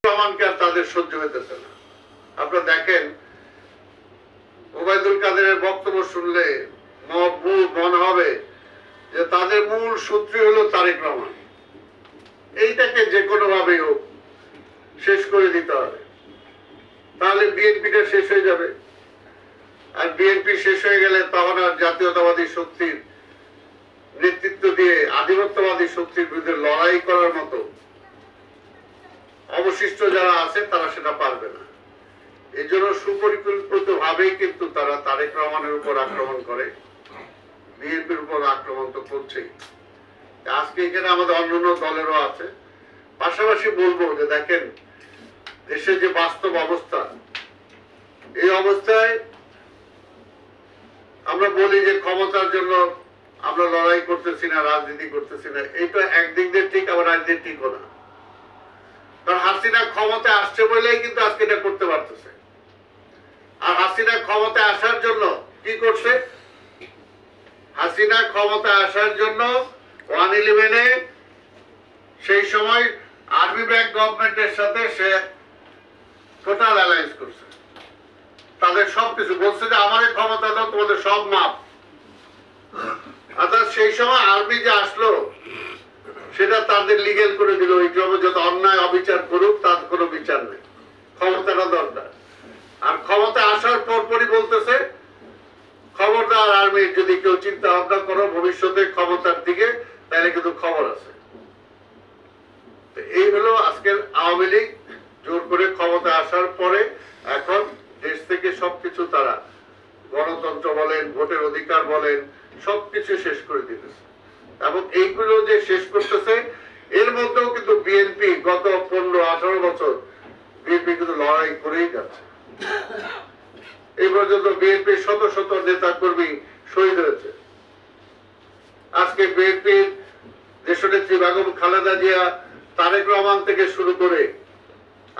রহমানকে আর তাদের সহ্য হইতেছে না। আপনারা দেখেন ওবায়দুল কাদেরের বক্তব্য শুনলে মনে হবে যে তাদের মূল শত্রু হলো তারেক রহমান। এইটাকে যে কোনো ভাবেই হোক শেষ করে দিতে হবে, তাহলে বিএনপিটা শেষ হয়ে যাবে। আর বিএনপি শেষ হয়ে গেলে তখন আর জাতীয়তাবাদী শক্তির নেতৃত্ব দিয়ে আধিপত্যবাদী শক্তির বিরুদ্ধে লড়াই করার মতো অবশিষ্ট যারা আছে তারা সেটা পারবে না। এই জন্য সুপরিকল্পিত ভাবেই কিন্তু তারা তারেক রহমানের উপর আক্রমণ করে, বিএনপির উপর আক্রমণ তো করছেই। আজকে এখানে আমাদের অন্যান্য দলেরও আছে। পাশাপাশি বলবো যে দেখেন দেশের যে বাস্তব অবস্থা, এই অবস্থায় আমরা বলি যে ক্ষমতার জন্য আমরা লড়াই করতেছি না, রাজনীতি করতেছি না, এটা একদিক দিয়ে ঠিক, আবার একদিক ঠিকও না। কারণ হাসিনা ক্ষমতায় আসছে বলেই কিন্তু আজকে এটা করতে পারতেছে। আর হাসিনা ক্ষমতায় আসার জন্য কি করছে? হাসিনা ক্ষমতায় আসার জন্য 111-এ সেই সময় আর্মি ব্যাংক গভর্নমেন্টের সাথে সে টোটাল অ্যালায়েন্স করছে। তাদের সবকিছু বলছে যে আমাদের ক্ষমতা দাও, তোমাদের সব মাপ। অর্থাৎ সেই সময় আর্মি যে আসলো সেটা তাদের লিগেল করে দিল, ওই যত অন্যায় অবিচার করুক তার কোনো বিচার নেই, ক্ষমতাটা দরকার। আর ক্ষমতা আসার পরপরই বলতেছে খবরদার আর্মি, যদি কেউ চিন্তা ভাবনা করো ভবিষ্যতে ক্ষমতার দিকে, তাহলে কিন্তু খবর আছে। এই হলো আজকের আওয়ামী লীগ জোর করে ক্ষমতা আসার পরে এখন দেশ থেকে সবকিছু তারা গণতন্ত্র বলেন, ভোটের অধিকার বলেন, সবকিছু শেষ করে দিতেছে। এবং এইগুলো যে শেষ করতেছে, এর মধ্যেও কিন্তু বিএনপি গত 15-18 বছর বিএনপি কিন্তু লড়াই করেই যাচ্ছে। এই পর্যন্ত বিএনপি শত শত নেতা কর্মী শহীদ হয়েছে। আজকে বিএনপির দেশনেত্রী বেগম খালেদা জিয়া, তারেক রহমান থেকে শুরু করে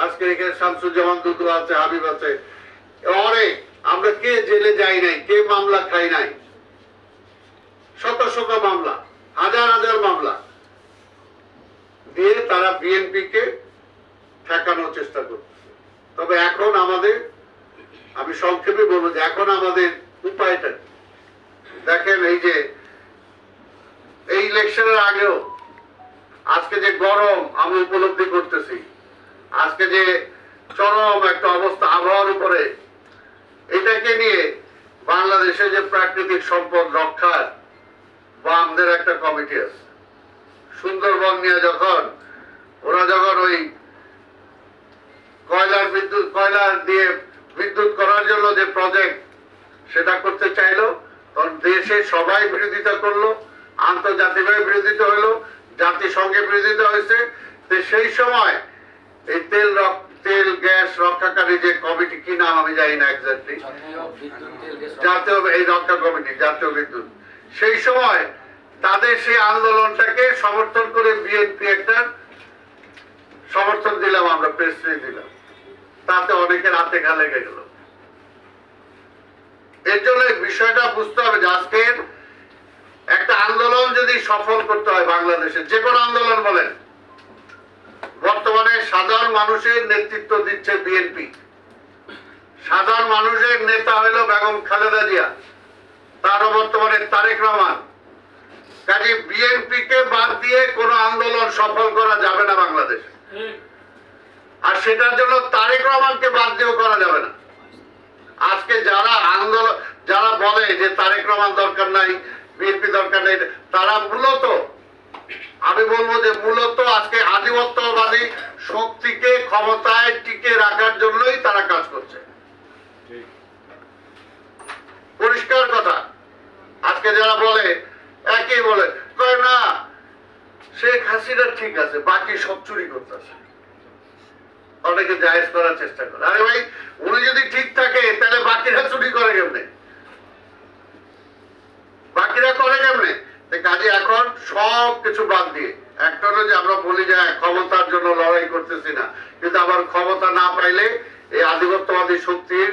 আজকে এখানে শামসুজ্জামান দুদু আছে, হাবিব আছে, অনেক, আমরা কে জেলে যাই নাই, কে মামলা খাই নাই, শত শত মামলা, হাজার হাজার মামলা দিয়ে তারা বিএনপি কে ঠেকানোর চেষ্টা করতেছে। তবে এখন আমাদের, আমি সংক্ষেপে বলবো যে এখন আমাদের উপায়টা দেখেন, এই যে এই ইলেকশনের আগেও আজকে যে গরম আমি উপলব্ধি করতেছি, আজকে যে চরম একটা অবস্থা আবহাওয়ার উপরে, এটাকে নিয়ে বাংলাদেশে যে প্রাকৃতিক সম্পদ রক্ষার বামদের একটা কমিটি আছে। সুন্দরবন নিয়ে যখন ওরা ওই কয়লা দিয়ে বিদ্যুৎ করার জন্য যে প্রজেক্ট সেটা করতে চাইলো, তখন দেশে সবাই বিরোধিতা করলো, আন্তর্জাতিকভাবে বিরোধিতা হলো, জাতিসংঘে বিরোধিতা হয়েছে। সেই সময় এই তেল গ্যাস রক্ষাকারী যে কমিটি, কি নাম আমি জানি না এক্স্যাক্টলি, জাতীয় এই রক্ষা কমিটি, জাতীয় বিদ্যুৎ, সেই সময় তাদের সেই আন্দোলনটাকে সমর্থন করে বিএনপি একটা সমর্থন দিলাম, আমরা প্রেস রিলিজ দিলাম, তাতে অনেকের হাতে ঘা লেগে গেল। এর জন্য বিষয়টা বুঝতে হবে যে আজকের একটা আন্দোলন যদি সফল করতে হয় বাংলাদেশে, যে কোনো আন্দোলন বলেন, বর্তমানে সাধারণ মানুষের নেতৃত্ব দিচ্ছে বিএনপি, সাধারণ মানুষের নেতা হলো বেগম খালেদা জিয়া, তারও বর্তমানে তারেক রহমান। কাজে বিএনপি কে বাদ দিয়ে কোনো আন্দোলন সফল করা যাবে না বাংলাদেশে, আর সেটার জন্য তারেক রহমানকে বাদ দিয়েও করা যাবে না। আজকে যারা বলে যে তারেক রহমান দরকার নাই, বিএনপি দরকার নেই, তারা মূলত, আমি বলবো যে মূলত আজকে আধিপত্যবাদী শক্তিকে ক্ষমতায় টিকে রাখার জন্যই তারা কাজ করছে। পরিষ্কার কথা। আজকে যারা বলে, একই বলে, কয় না শেখ হাসিনা ঠিক আছে, বাকি সব চুরি করতেছে, অনেকে জায়েজ করার চেষ্টা করে। আরে ভাই, উনি যদি ঠিক থাকে তাহলে বাকিরা চুরি করে কেমনে? বাকিরা করে কেমনে? কাজে এখন সব কিছু বাদ দিয়ে একটা হলো যে আমরা বলি যে ক্ষমতার জন্য লড়াই করতেছি না, কিন্তু আবার ক্ষমতা না পাইলে এই আধিপত্যবাদী শক্তির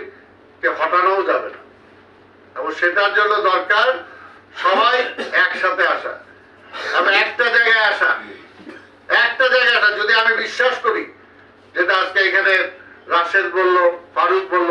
কে হটানোও যাবে না, এবং সেটার জন্য দরকার সবাই একসাথে আসা এবং একটা জায়গায় আসা। যদি আমি বিশ্বাস করি যেটা আজকে এখানে রাশেদ বলল, ফারুক বলল,